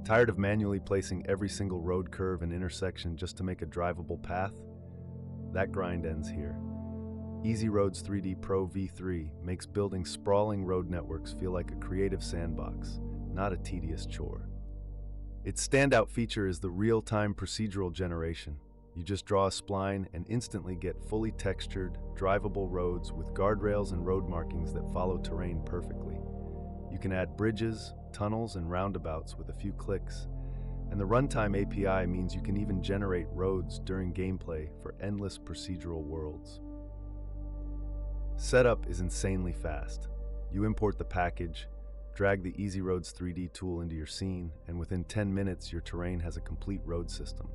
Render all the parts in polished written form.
Tired of manually placing every single road curve and intersection just to make a drivable path? That grind ends here. EasyRoads3D Pro V3 makes building sprawling road networks feel like a creative sandbox, not a tedious chore. Its standout feature is the real-time procedural generation. You just draw a spline and instantly get fully textured, drivable roads with guardrails and road markings that follow terrain perfectly. You can add bridges, tunnels, and roundabouts with a few clicks, and the Runtime API means you can even generate roads during gameplay for endless procedural worlds. Setup is insanely fast. You import the package, drag the EasyRoads3D tool into your scene, and within 10 minutes your terrain has a complete road system.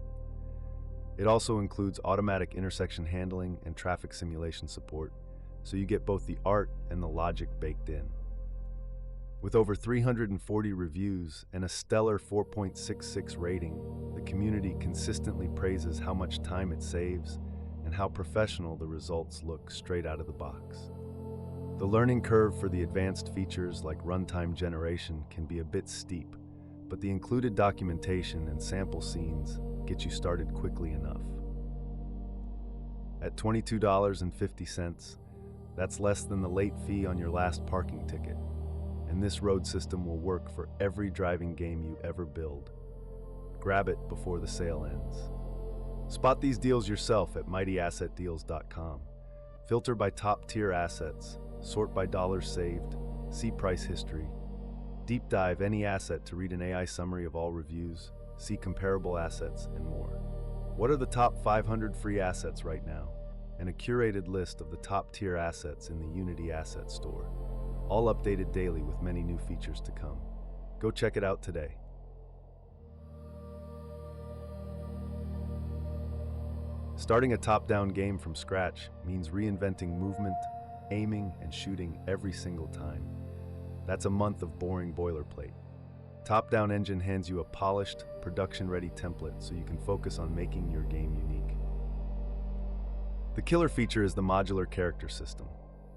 It also includes automatic intersection handling and traffic simulation support, so you get both the art and the logic baked in. With over 340 reviews and a stellar 4.66 rating, the community consistently praises how much time it saves and how professional the results look straight out of the box. The learning curve for the advanced features like runtime generation can be a bit steep, but the included documentation and sample scenes get you started quickly enough. At $22.50, that's less than the late fee on your last parking ticket, and this road system will work for every driving game you ever build. Grab it before the sale ends. Spot these deals yourself at mightyassetdeals.com. Filter by top-tier assets, sort by dollars saved, see price history. Deep dive any asset to read an AI summary of all reviews, see comparable assets, and more. What are the top 500 free assets right now? And a curated list of the top-tier assets in the Unity Asset Store. All updated daily with many new features to come. Go check it out today. Starting a top-down game from scratch means reinventing movement, aiming, and shooting every single time. That's a month of boring boilerplate. TopDown Engine hands you a polished, production-ready template so you can focus on making your game unique. The killer feature is the modular character system.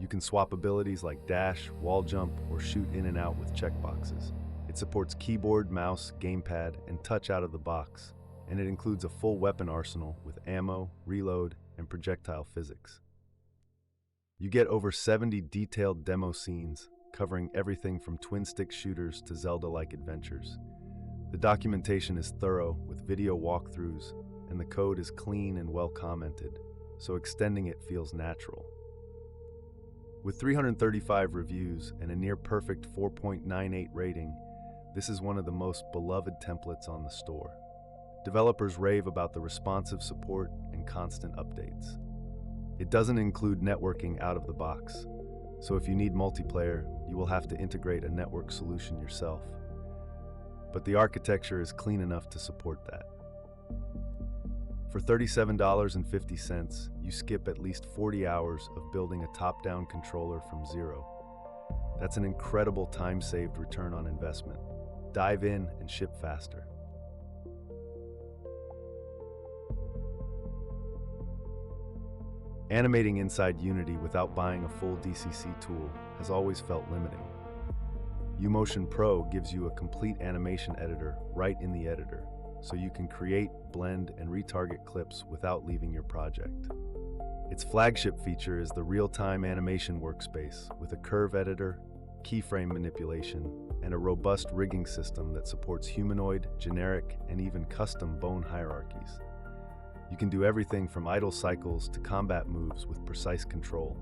You can swap abilities like dash, wall jump, or shoot in and out with checkboxes. It supports keyboard, mouse, gamepad, and touch out of the box, and it includes a full weapon arsenal with ammo, reload, and projectile physics. You get over 70 detailed demo scenes, covering everything from twin-stick shooters to Zelda-like adventures. The documentation is thorough, with video walkthroughs, and the code is clean and well-commented, so extending it feels natural. With 335 reviews and a near-perfect 4.98 rating, this is one of the most beloved templates on the store. Developers rave about the responsive support and constant updates. It doesn't include networking out of the box, so if you need multiplayer, you will have to integrate a network solution yourself. But the architecture is clean enough to support that. For $37.50, you skip at least 40 hours of building a top-down controller from zero. That's an incredible time-saved return on investment. Dive in and ship faster. Animating inside Unity without buying a full DCC tool has always felt limiting. UMotion Pro gives you a complete animation editor right in the editor, so you can create, blend, and retarget clips without leaving your project. Its flagship feature is the real-time animation workspace with a curve editor, keyframe manipulation, and a robust rigging system that supports humanoid, generic, and even custom bone hierarchies. You can do everything from idle cycles to combat moves with precise control.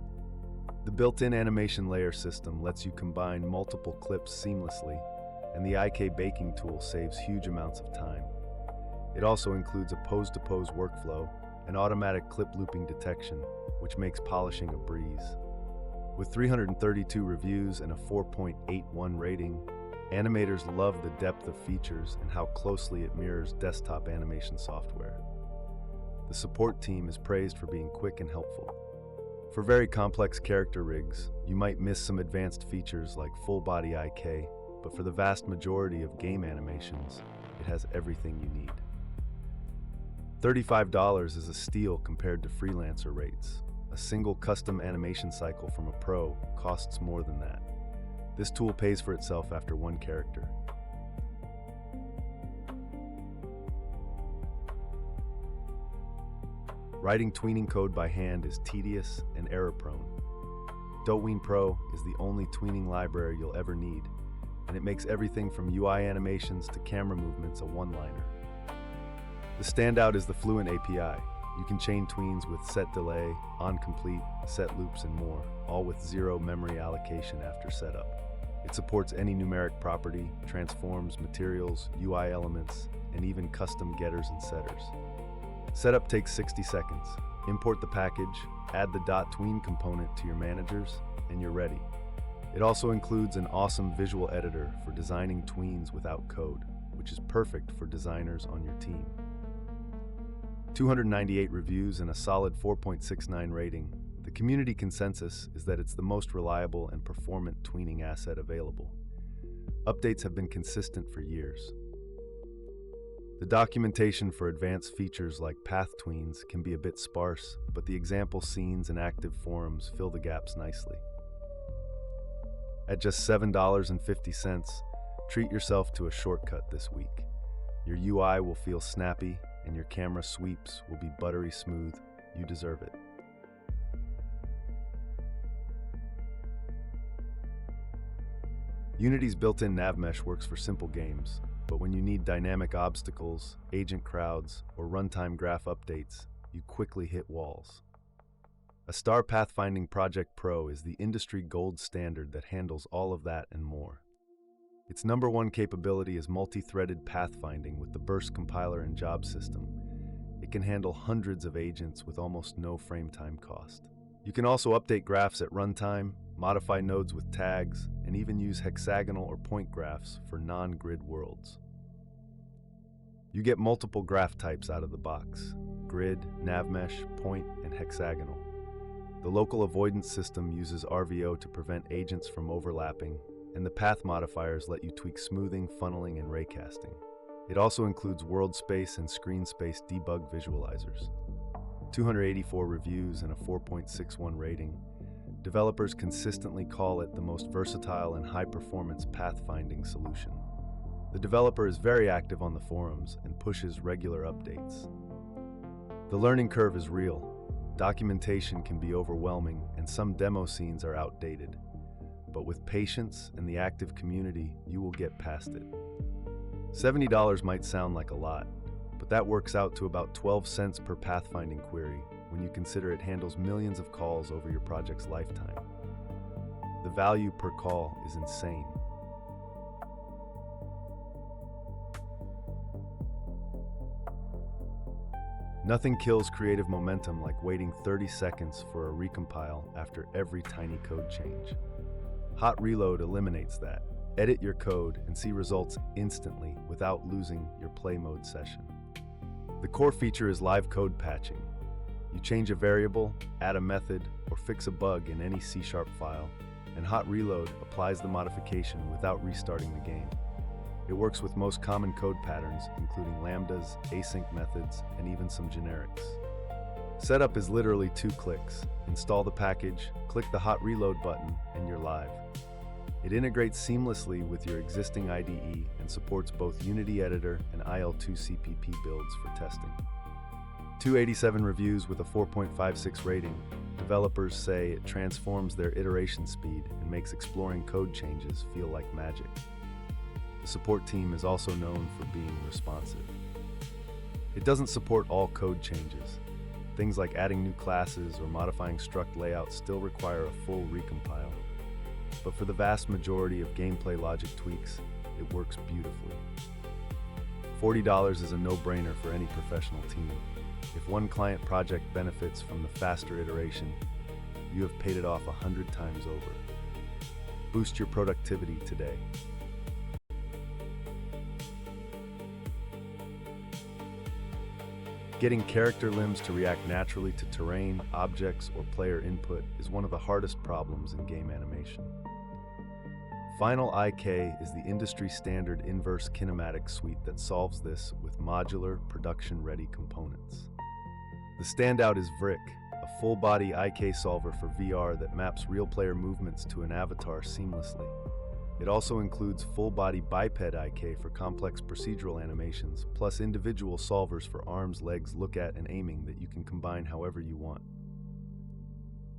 The built-in animation layer system lets you combine multiple clips seamlessly, and the IK baking tool saves huge amounts of time. It also includes a pose-to-pose workflow and automatic clip looping detection, which makes polishing a breeze. With 332 reviews and a 4.81 rating, animators love the depth of features and how closely it mirrors desktop animation software. The support team is praised for being quick and helpful. For very complex character rigs, you might miss some advanced features like full-body IK, but for the vast majority of game animations, it has everything you need. $35 is a steal compared to freelancer rates. A single custom animation cycle from a pro costs more than that. This tool pays for itself after one character. Writing tweening code by hand is tedious and error-prone. DOTween Pro is the only tweening library you'll ever need, and it makes everything from UI animations to camera movements a one-liner. The standout is the Fluent API. You can chain tweens with set delay, on complete, set loops, and more, all with zero memory allocation after setup. It supports any numeric property, transforms, materials, UI elements, and even custom getters and setters. Setup takes 60 seconds. Import the package, add the DOTween component to your managers, and you're ready. It also includes an awesome visual editor for designing tweens without code, which is perfect for designers on your team. 298 reviews and a solid 4.69 rating, the community consensus is that it's the most reliable and performant tweening asset available. Updates have been consistent for years. The documentation for advanced features like path tweens can be a bit sparse, but the example scenes and active forums fill the gaps nicely. At just $7.50, treat yourself to a shortcut this week. Your UI will feel snappy, and your camera sweeps will be buttery smooth. You deserve it. Unity's built-in nav mesh works for simple games, but when you need dynamic obstacles, agent crowds, or runtime graph updates, you quickly hit walls. A Star Pathfinding Project Pro is the industry gold standard that handles all of that and more. Its number one capability is multi-threaded pathfinding with the burst compiler and job system. It can handle hundreds of agents with almost no frame time cost. You can also update graphs at runtime, modify nodes with tags, and even use hexagonal or point graphs for non-grid worlds. You get multiple graph types out of the box: grid, navmesh, point, and hexagonal. The local avoidance system uses RVO to prevent agents from overlapping, and the path modifiers let you tweak smoothing, funneling, and raycasting. It also includes world space and screen space debug visualizers. 284 reviews and a 4.61 rating. Developers consistently call it the most versatile and high-performance pathfinding solution. The developer is very active on the forums and pushes regular updates. The learning curve is real. Documentation can be overwhelming, and some demo scenes are outdated. But with patience and the active community, you will get past it. $70 might sound like a lot, but that works out to about 12 cents per pathfinding query when you consider it handles millions of calls over your project's lifetime. The value per call is insane. Nothing kills creative momentum like waiting 30 seconds for a recompile after every tiny code change. Hot Reload eliminates that. Edit your code and see results instantly without losing your play mode session. The core feature is live code patching. You change a variable, add a method, or fix a bug in any C# file, and Hot Reload applies the modification without restarting the game. It works with most common code patterns, including lambdas, async methods, and even some generics. Setup is literally 2 clicks. Install the package, click the Hot Reload button, and you're live. It integrates seamlessly with your existing IDE and supports both Unity Editor and IL2 CPP builds for testing. 287 reviews with a 4.56 rating. Developers say it transforms their iteration speed and makes exploring code changes feel like magic. The support team is also known for being responsive. It doesn't support all code changes. Things like adding new classes or modifying struct layouts still require a full recompile. But for the vast majority of gameplay logic tweaks, it works beautifully. $40 is a no-brainer for any professional team. If one client project benefits from the faster iteration, you have paid it off 100 times over. Boost your productivity today. Getting character limbs to react naturally to terrain, objects, or player input is one of the hardest problems in game animation. Final IK is the industry-standard inverse kinematic suite that solves this with modular, production-ready components. The standout is Vrick, a full-body IK solver for VR that maps real player movements to an avatar seamlessly. It also includes full-body biped IK for complex procedural animations, plus individual solvers for arms, legs, look at, and aiming that you can combine however you want.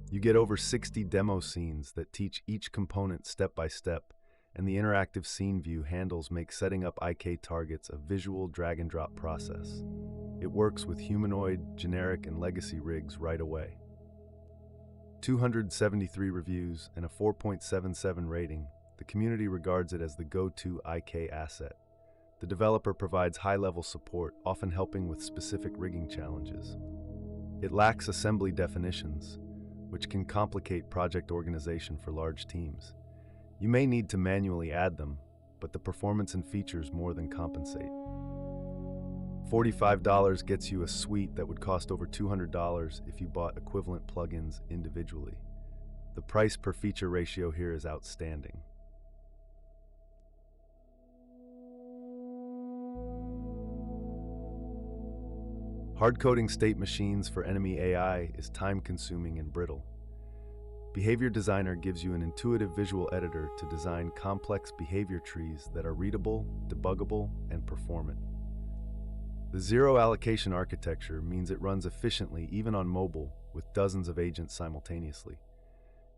You get over 60 demo scenes that teach each component step by step, and the interactive scene view handles make setting up IK targets a visual drag-and-drop process. It works with humanoid, generic, and legacy rigs right away. 273 reviews and a 4.77 rating, the community regards it as the go-to IK asset. The developer provides high-level support, often helping with specific rigging challenges. It lacks assembly definitions, which can complicate project organization for large teams. You may need to manually add them, but the performance and features more than compensate. $45 gets you a suite that would cost over $200 if you bought equivalent plugins individually. The price per feature ratio here is outstanding. Hard-coding state machines for enemy AI is time-consuming and brittle. Behavior Designer gives you an intuitive visual editor to design complex behavior trees that are readable, debuggable, and performant. The zero allocation architecture means it runs efficiently even on mobile with dozens of agents simultaneously.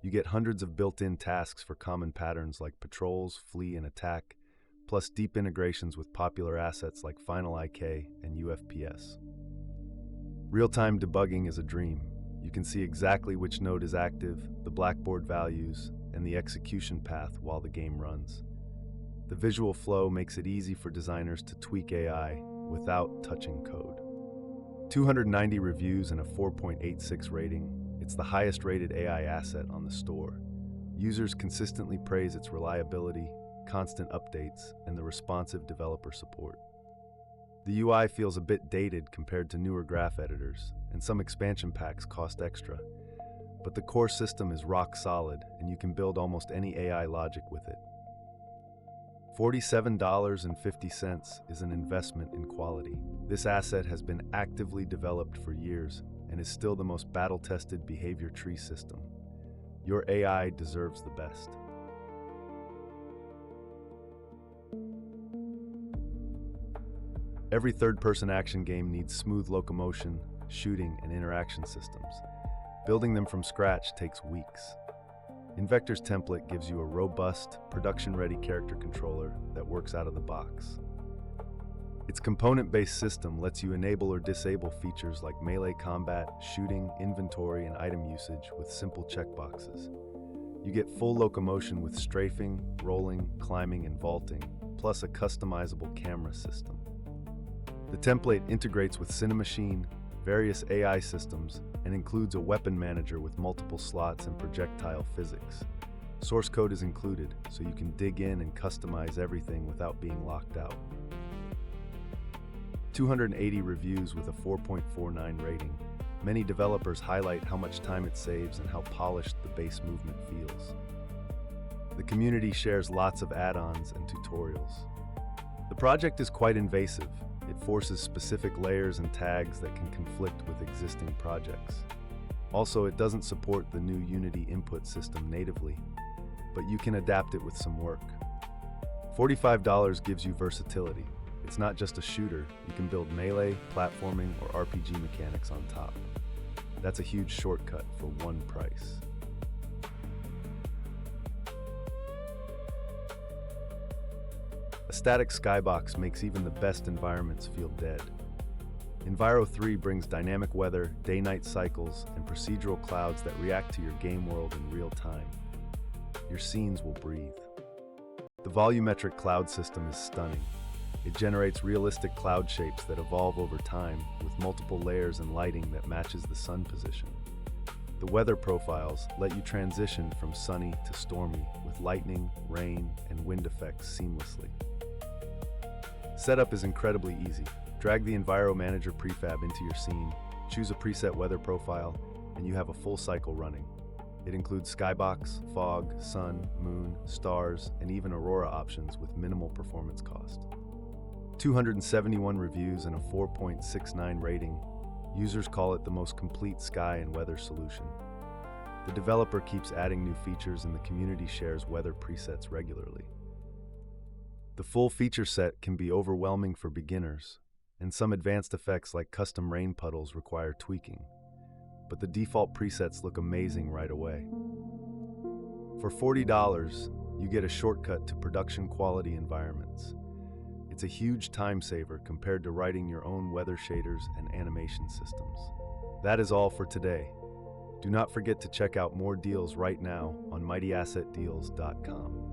You get hundreds of built-in tasks for common patterns like patrols, flee, and attack, plus deep integrations with popular assets like Final IK and UFPS. Real-time debugging is a dream. You can see exactly which node is active, the blackboard values, and the execution path while the game runs. The visual flow makes it easy for designers to tweak AI without touching code. 290 reviews and a 4.86 rating, it's the highest rated AI asset on the store. Users consistently praise its reliability, constant updates, and the responsive developer support. The UI feels a bit dated compared to newer graph editors, and some expansion packs cost extra. But the core system is rock solid, and you can build almost any AI logic with it. $47.50 is an investment in quality. This asset has been actively developed for years and is still the most battle-tested behavior tree system. Your AI deserves the best. Every third-person action game needs smooth locomotion, shooting, and interaction systems. Building them from scratch takes weeks. Invector's template gives you a robust, production-ready character controller that works out of the box. Its component-based system lets you enable or disable features like melee combat, shooting, inventory, and item usage with simple checkboxes. You get full locomotion with strafing, rolling, climbing, and vaulting, plus a customizable camera system. The template integrates with Cinemachine, various AI systems, and includes a weapon manager with multiple slots and projectile physics. Source code is included, so you can dig in and customize everything without being locked out. 280 reviews with a 4.49 rating. Many developers highlight how much time it saves and how polished the base movement feels. The community shares lots of add-ons and tutorials. The project is quite invasive. It forces specific layers and tags that can conflict with existing projects. Also, it doesn't support the new Unity input system natively, but you can adapt it with some work. $45 gives you versatility. It's not just a shooter, you can build melee, platforming, or RPG mechanics on top. That's a huge shortcut for one price. A static skybox makes even the best environments feel dead. Enviro 3 brings dynamic weather, day-night cycles, and procedural clouds that react to your game world in real time. Your scenes will breathe. The volumetric cloud system is stunning. It generates realistic cloud shapes that evolve over time with multiple layers and lighting that matches the sun position. The weather profiles let you transition from sunny to stormy with lightning, rain, and wind effects seamlessly. Setup is incredibly easy. Drag the Enviro Manager prefab into your scene, choose a preset weather profile, and you have a full cycle running. It includes skybox, fog, sun, moon, stars, and even aurora options with minimal performance cost. 271 reviews and a 4.69 rating. Users call it the most complete sky and weather solution. The developer keeps adding new features and the community shares weather presets regularly. The full feature set can be overwhelming for beginners, and some advanced effects like custom rain puddles require tweaking. But the default presets look amazing right away. For $40, you get a shortcut to production quality environments. It's a huge time saver compared to writing your own weather shaders and animation systems. That is all for today. Do not forget to check out more deals right now on mightyassetdeals.com.